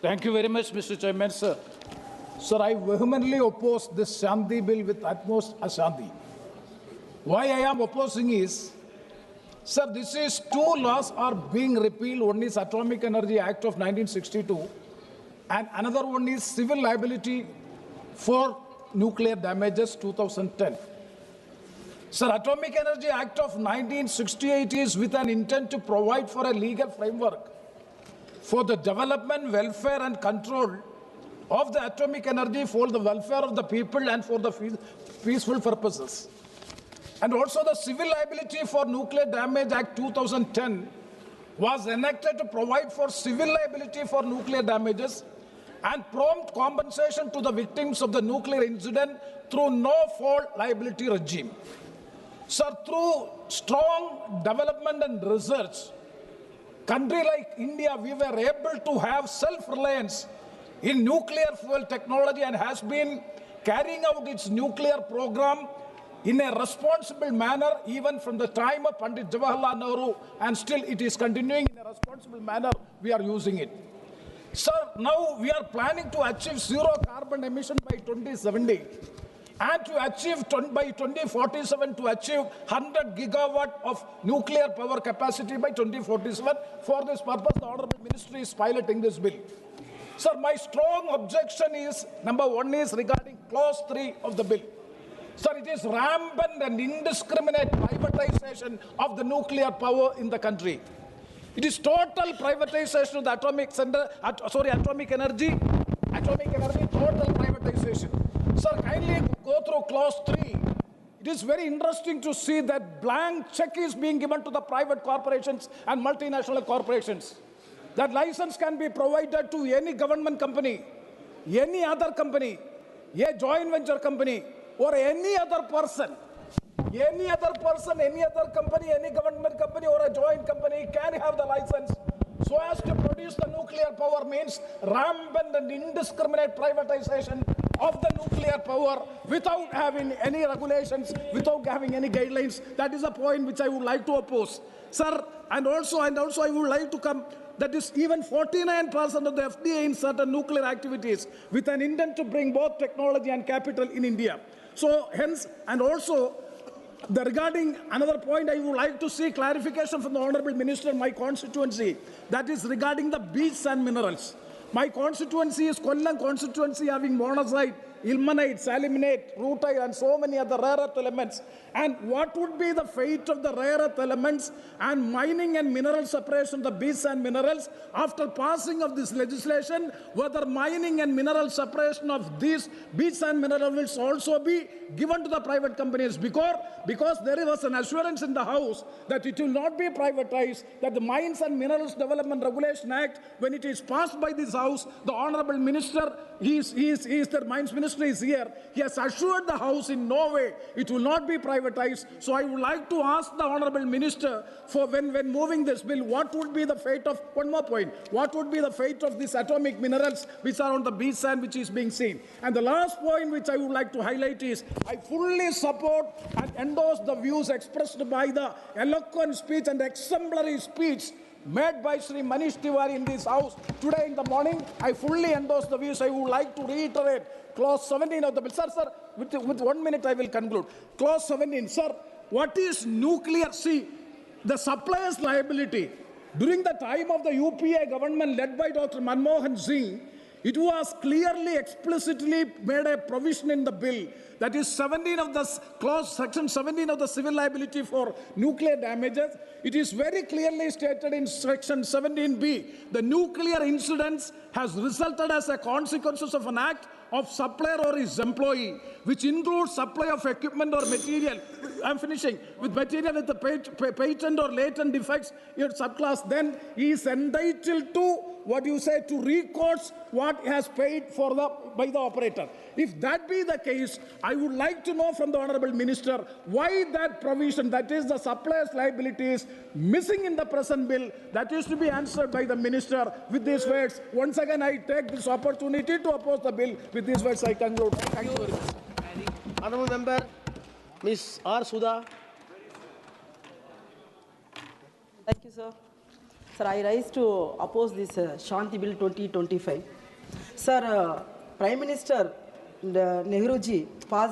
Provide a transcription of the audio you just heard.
Thank you very much, Mr. Chairman, sir. Sir, I vehemently oppose this Shanti bill with utmost Ashanti. Why I am opposing is, sir, this is two laws are being repealed. One is Atomic Energy Act of 1962 and another one is Civil Liability for Nuclear Damages 2010. Sir, Atomic Energy Act of 1968 is with an intent to provide for a legal framework for the development, welfare and control of the atomic energy for the welfare of the people and for the peaceful purposes. And also the Civil Liability for Nuclear Damage Act 2010 was enacted to provide for civil liability for nuclear damages and prompt compensation to the victims of the nuclear incident through no-fault liability regime. Sir, through strong development and research, country like India, we were able to have self-reliance in nuclear fuel technology and has been carrying out its nuclear program in a responsible manner even from the time of Pandit Jawaharlal Nehru, and still it is continuing in a responsible manner. We are using it. Sir, now we are planning to achieve zero carbon emission by 2070 and to achieve by 2047 to achieve 100 gigawatt of nuclear power capacity by 2047. For this purpose, the Honorable Ministry is piloting this bill. Sir, my strong objection is, number one is regarding clause 3 of the bill. Sir, it is rampant and indiscriminate privatization of the nuclear power in the country. It is total privatization of the atomic energy, total privatization. Sir, kindly go through clause 3. It is very interesting to see that blank check is being given to the private corporations and multinational corporations. That license can be provided to any government company, any other company, a joint venture company, or any other person. Any other person, any other company, any government company or a joint company can have the license so as to produce the nuclear power. Means rampant and indiscriminate privatization of the nuclear power without having any regulations, without having any guidelines. That is a point which I would like to oppose. Sir, and also I would like to come, that is even 49% of the FDI in certain nuclear activities with an intent to bring both technology and capital in India. So hence, and also regarding another point, I would like to see clarification from the Honorable Minister in my constituency, that is regarding the beach and minerals. My constituency is Kollam constituency, having monazite, ilmenite, salinite, rutile and so many other rare earth elements. And what would be the fate of the rare earth elements and mining and mineral separation of the beach and minerals after passing of this legislation? Whether mining and mineral separation of these beach and minerals will also be given to the private companies, because there was an assurance in the House that it will not be privatized, that the Mines and Minerals Development Regulation Act, when it is passed by this House, the Honorable Minister, the Mines Ministry is here, he has assured the House in no way it will not be privatized. So I would like to ask the Honorable Minister, for when moving this bill, what would be the fate of, one more point, what would be the fate of these atomic minerals which are on the beach sand which is being seen? And the last point which I would like to highlight is, I fully support and endorse the views expressed by the eloquent speech and exemplary speech made by Sri Manish Tiwari in this House today in the morning. I fully endorse the views. I would like to reiterate clause 17 of the bill. Sir, with 1 minute I will conclude. Clause 17, sir, what is nuclear? See, the supplier's liability. During the time of the UPA government led by Dr. Manmohan Singh, it was clearly, explicitly made a provision in the bill, that is 17 of the clause, section 17 of the Civil Liability for Nuclear Damages. It is very clearly stated in section 17B, the nuclear incidents has resulted as a consequence of an act of supplier or his employee, which includes supply of equipment or material. I'm finishing. With material with the patent or latent defects in subclass, then he is entitled to, to recourse what he has paid for by the operator. If that be the case, I would like to know from the Honorable Minister why that provision, that is the supplier's liability, is missing in the present bill. That is to be answered by the Minister. With these words, once again I take this opportunity to oppose the bill. With these words I conclude. Thank you very much. Honourable Member, Ms. R. Sudha. Thank you, sir. Sir, I rise to oppose this Shanti Bill 2025. Sir, Prime Minister Nehru ji passed